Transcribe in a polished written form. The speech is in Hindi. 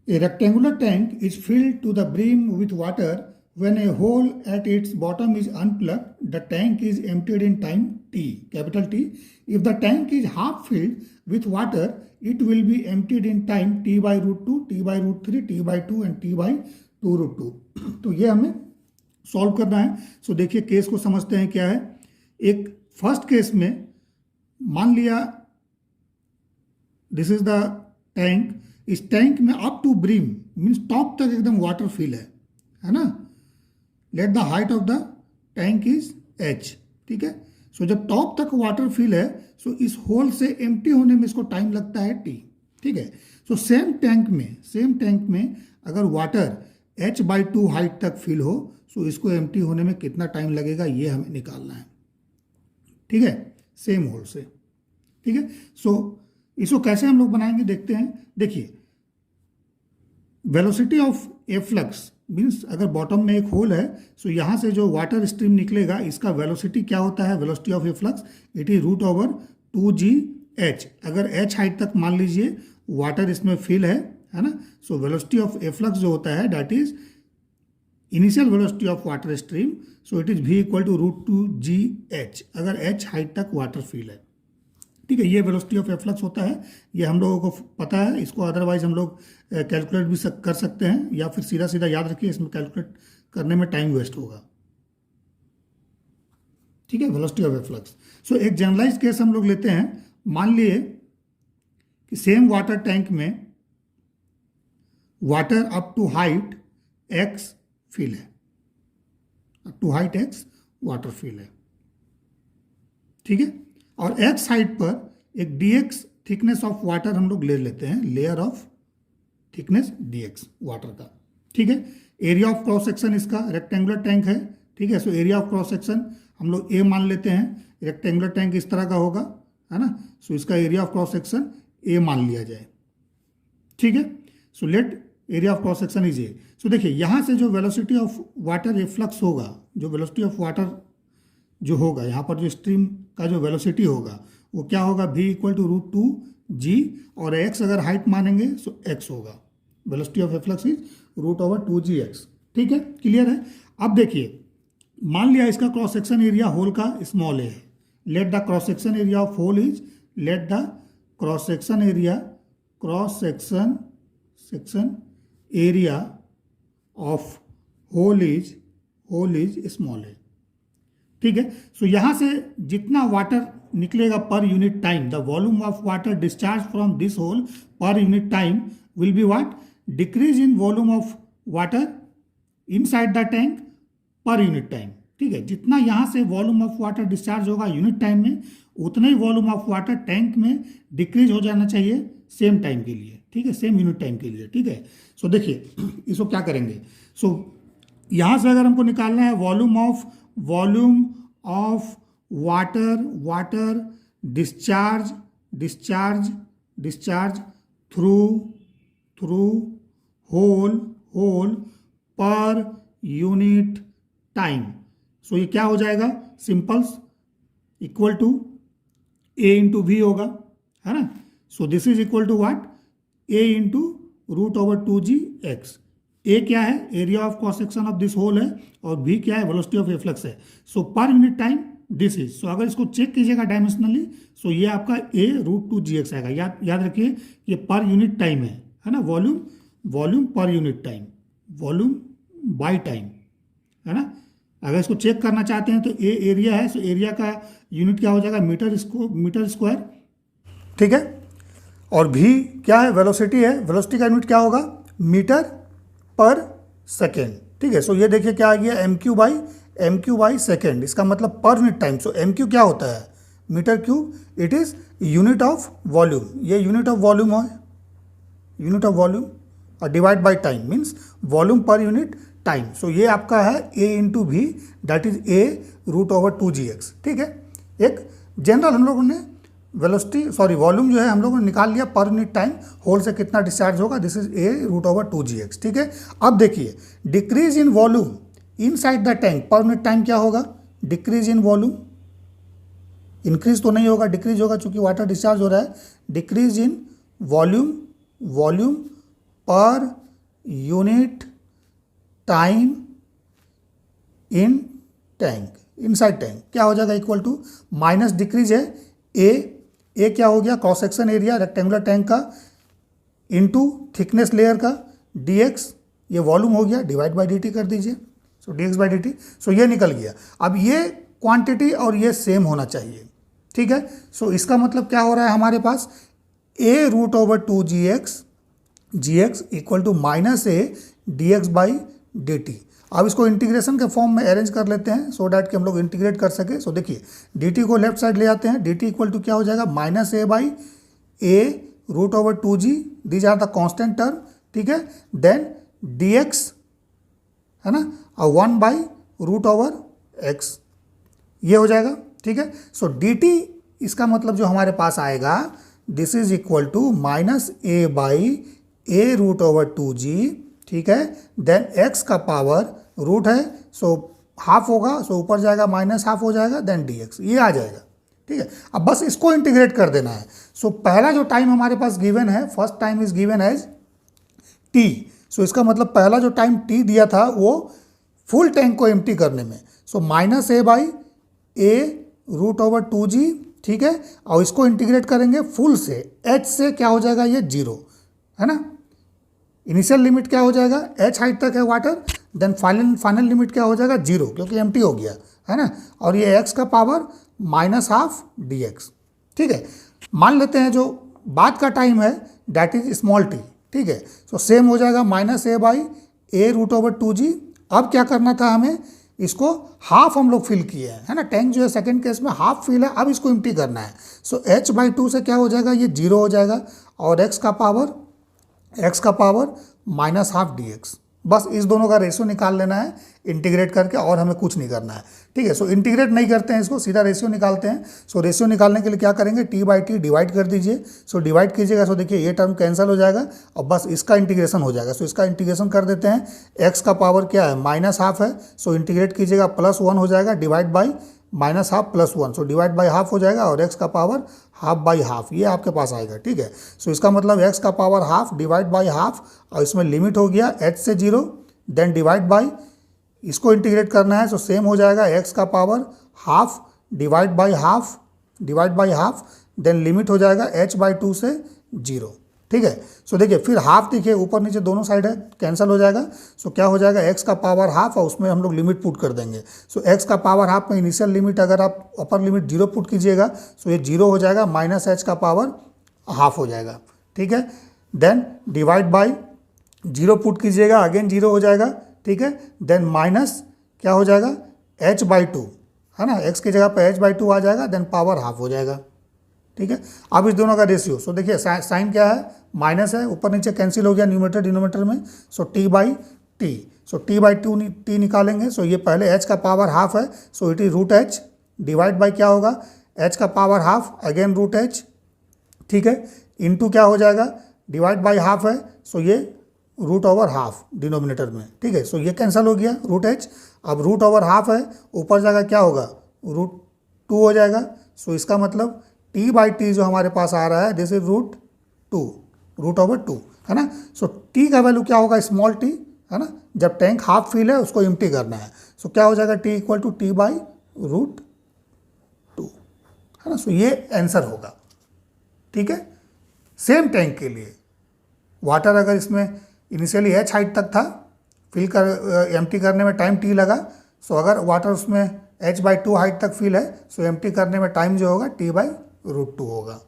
A rectangular tank is filled to the brim with water. When a hole at its bottom is unplugged, the tank is emptied in time t, capital T. If the tank is half filled with water, it will be emptied in time t by root 2, t by root 3, t by 2 and t by 2 root 2. तो ये हमें सॉल्व करना है. सो देखिए केस को समझते हैं क्या है. एक फर्स्ट केस में मान लिया दिस इज द टैंक. इस टैंक में up to brim means top तक एकदम वाटर फिल है ना. Let the height of the tank is h. ठीक है. सो जब टॉप तक वाटर फिल है सो इस होल से एम्प्टी होने में इसको टाइम लगता है t. ठीक है. सो सेम टैंक में अगर वाटर h/2 हाइट तक फिल हो सो इसको एम्प्टी होने में कितना टाइम लगेगा ये हमें निकालना है. ठीक है. सेम होल से. ठीक है. सो इसको कैसे हम लोग बनाएंगे देखते हैं. देखिए वेलोसिटी ऑफ एफ्लक्स मीन्स अगर बॉटम में एक होल है सो यहाँ से जो वाटर स्ट्रीम निकलेगा इसका वेलोसिटी क्या होता है. Velocity of efflux it is root over 2gh. अगर h हाइट तक मान लीजिए वाटर इसमें फिल है ना. सो वेलोसिटी ऑफ एफ्लक्स जो होता है that is initial velocity of water stream. So it is v equal to root 2gh अगर h हाइट तक वाटर फिल है. ठीक है. ये वेलोसिटी ऑफ एफ्लक्स होता है. ये हम लोगों को पता है. इसको अदरवाइज हम लोग कैलकुलेट भी कर सकते हैं या फिर सीधा सीधा याद रखिए. इसमें कैलकुलेट करने में टाइम वेस्ट होगा. ठीक है. Velocity of efflux. सो एक जनरलाइज केस हम लोग लेते हैं. मान लिए कि सेम वाटर टैंक में water up to height x fill है. Up to height x water fill है. ठीक है. और x हाइट पर एक dx थिकनेस ऑफ वाटर हम लोग ले लेते हैं. Layer of thickness dx water का. ठीक है. एरिया ऑफ क्रॉस सेक्शन इसका रेक्टेंगुलर टैंक है. ठीक है. So area of cross section हम लोग a मान लेते हैं. रेक्टेंगुलर टैंक इस तरह का होगा है ना. सो इसका area of cross section a मान लिया जाए. ठीक है. So let area of cross section is a. सो देखिए यहाँ से जो वेलोसिटी ऑफ वाटर एफ्लक्स होगा, जो वेलोसिटी ऑफ वाटर जो होगा यहाँ पर जो स्ट्रीम का जो वेलोसिटी होगा वो क्या होगा. v equal to root 2g और x अगर हाइट मानेंगे सो x होगा. Velocity of efflux is root over 2gx. ठीक है. क्लियर है. अब देखिए मान लिया इसका क्रॉस सेक्शन एरिया होल का स्मॉल a है. Let the cross section area of hole is let the cross section area of hole is small a. ठीक है. सो यहाँ से जितना वाटर निकलेगा per unit time, the volume of water discharge from this hole per unit time will be what. Decrease in volume of water inside the tank per unit time. ठीक है. जितना यहाँ से वॉल्यूम ऑफ वाटर डिस्चार्ज होगा यूनिट टाइम में उतना ही वॉल्यूम ऑफ वाटर टैंक में डिक्रीज हो जाना चाहिए सेम टाइम के लिए. ठीक है. सेम यूनिट टाइम के लिए. ठीक है. सो देखिए इसको क्या करेंगे. सो यहाँ से अगर हमको निकालना है volume of water discharge through hole per unit time. So ये क्या हो जाएगा. Simples equal to a into v होगा है ना. So this is equal to what a into root over 2gx. A क्या है. Area of cross section of this hole है और बी क्या है. वेलोसिटी ऑफ एफ्लक्स है. So per unit time this is. So अगर इसको चेक कीजिएगा डायमेंशनली सो ये आपका a रूट 2gx आएगा. याद रखिए ये पर यूनिट टाइम है ना. Volume per unit time, volume by time है ना. अगर इसको चेक करना चाहते हैं तो ए एरिया है. सो एरिया का यूनिट क्या हो जाएगा. Metre square. ठीक है. और भी क्या है. वेलोसिटी है. वेलोसिटी का यूनिट क्या होगा. मीटर पर सेकेंड. ठीक है. सो ये देखिए क्या आ गया. M q by second. इसका मतलब per unit time. So m q क्या होता है. Metre cube. It is unit of volume. ये यूनिट ऑफ वॉल्यूम है. यूनिट ऑफ वॉल्यूम और divide by time means volume per unit time. So ये आपका है a into v that is a root over 2gx. ठीक है. एक जनरल हम लोगों ने वॉल्यूम जो है हम लोगों ने निकाल लिया पर यूनिट टाइम. होल से कितना डिस्चार्ज होगा. This is a root over 2gx. ठीक है. अब देखिए decrease in volume inside the tank per unit time क्या होगा. Decrease in volume. इंक्रीज तो नहीं होगा, डिक्रीज होगा क्योंकि वाटर डिस्चार्ज हो रहा है. Decrease in volume per unit time in tank, inside tank क्या हो जाएगा इक्वल टू माइनस डिक्रीज है ए क्या हो गया cross section area rectangular tank का इनटू थिकनेस लेयर का dx, ये वॉल्यूम हो गया, डिवाइड बाय dt कर दीजिए, सो dx बाई dt, सो ये निकल गया। अब ये क्वांटिटी और ये सेम होना चाहिए, ठीक है। सो इसका मतलब क्या हो रहा है हमारे पास a√2 gx equal to minus A dx by dt। अब इसको इंटीग्रेशन के फॉर्म में अरेंज कर लेते हैं सो डैट कि हम लोग इंटीग्रेट कर सके। सो देखिए dt को लेफ्ट साइड ले आते हैं, dt इक्वल टू क्या हो जाएगा minus A by a√2g, these are the constant term, ठीक है। देन dx है ना, और 1/√x ये हो जाएगा, ठीक है। सो dt इसका मतलब जो हमारे पास आएगा this is equal to minus A by a√2g, ठीक है। देन x का पावर रूट है सो हाफ होगा, सो ऊपर जाएगा माइनस हाफ हो जाएगा, देन dx ये आ जाएगा, ठीक है। अब बस इसको इंटीग्रेट कर देना है। सो पहला जो टाइम हमारे पास गिवन है, first time is given as t, so इसका मतलब पहला जो टाइम t दिया था वो फुल टैंक को एम्प्टी करने में, so minus A by a√2g, ठीक है। और इसको इंटीग्रेट करेंगे फुल से, h से क्या हो जाएगा ये 0 है ना, इनिशियल लिमिट क्या हो जाएगा h हाइट तक है वाटर, देन फाइनल लिमिट क्या हो जाएगा 0 क्योंकि एम्प्टी हो गया है ना, और ये x का पावर माइनस हाफ dx, ठीक है। मान लेते हैं जो बाद का टाइम है दैट इज स्मॉल t, ठीक है। सो सेम हो जाएगा माइनस ए बाई a√2g। अब क्या करना था हमें, इसको हाफ हम लोग फिल किए हैं है ना, टैंक जो है सेकंड केस में हाफ फिल है, अब इसको एम्प्टी करना है। सो h/2 से क्या हो जाएगा ये 0 हो जाएगा, और x का पावर माइनस हाफ dx, बस इस दोनों का रेशियो निकाल लेना है इंटीग्रेट करके, और हमें कुछ नहीं करना है, ठीक है। सो इंटीग्रेट नहीं करते हैं इसको, सीधा रेशियो निकालते हैं। सो रेशियो निकालने के लिए क्या करेंगे, t/t डिवाइड कर दीजिए, सो डिवाइड कीजिएगा, सो देखिए ये टर्म कैंसिल हो जाएगा और बस इसका इंटीग्रेशन हो जाएगा। सो इसका इंटीग्रेशन कर देते हैं, x का पावर क्या है माइनस हाफ है, सो इंटीग्रेट कीजिएगा +1 हो जाएगा, divide by minus half +1, so divide by half हो जाएगा, और x का पावर हाफ बाई हाफ ये आपके पास आएगा, ठीक है। सो इसका मतलब x का power half divide by half, और इसमें लिमिट हो गया h से 0, देन डिवाइड बाई इसको इंटीग्रेट करना है, सो सेम हो जाएगा x का power half divide by half, then limit हो जाएगा h/2 से 0, ठीक है। सो देखिए फिर हाफ देखिए ऊपर नीचे दोनों साइड है, कैंसिल हो जाएगा। सो क्या हो जाएगा x का पावर हाफ, और उसमें हम लोग लिमिट पुट कर देंगे। सो x का पावर हाफ में इनिशियल लिमिट अगर आप अपर लिमिट 0 पुट कीजिएगा, सो ये 0 हो जाएगा, माइनस h का पावर हाफ हो जाएगा, ठीक है। देन डिवाइड बाई 0 पुट कीजिएगा, अगेन 0 हो जाएगा, ठीक है। देन माइनस क्या हो जाएगा h/2 है ना, x की जगह पर h/2 आ जाएगा, देन पावर हाफ हो जाएगा, ठीक है। अब इस दोनों का रेशियो, सो देखिए साइन क्या है माइनस है, ऊपर नीचे कैंसिल हो गया न्यूमरेटर डिनोमिनेटर में, सो t/t, सो t/2 निकालेंगे। सो ये पहले h का पावर हाफ है, सो it is √h, divide by क्या होगा h का पावर हाफ, अगेन √h, ठीक है, इनटू क्या हो जाएगा डिवाइड बाई हाफ है, सो ये √हाफ डिनोमिनेटर में, ठीक है। सो ये कैंसिल हो गया √h, अब √हाफ है, ऊपर जाएगा क्या होगा √2 हो जाएगा। सो इसका मतलब t/t जो हमारे पास आ रहा है दिस इज √2 है ना। सो t का वैल्यू क्या होगा स्मॉल t है ना, जब टैंक हाफ फिल है उसको एम्प्टी करना है। सो क्या हो जाएगा t इक्वल टू t/√2 है ना। सो ये आंसर होगा, ठीक है। सेम टैंक के लिए वाटर अगर इसमें इनिशियली h हाइट तक था, फिल कर एम्प्टी करने में टाइम t लगा, सो अगर वाटर उसमें h/2 हाइट तक फिल है, सो एम्प्टी करने में टाइम जो होगा t/√2 होगा।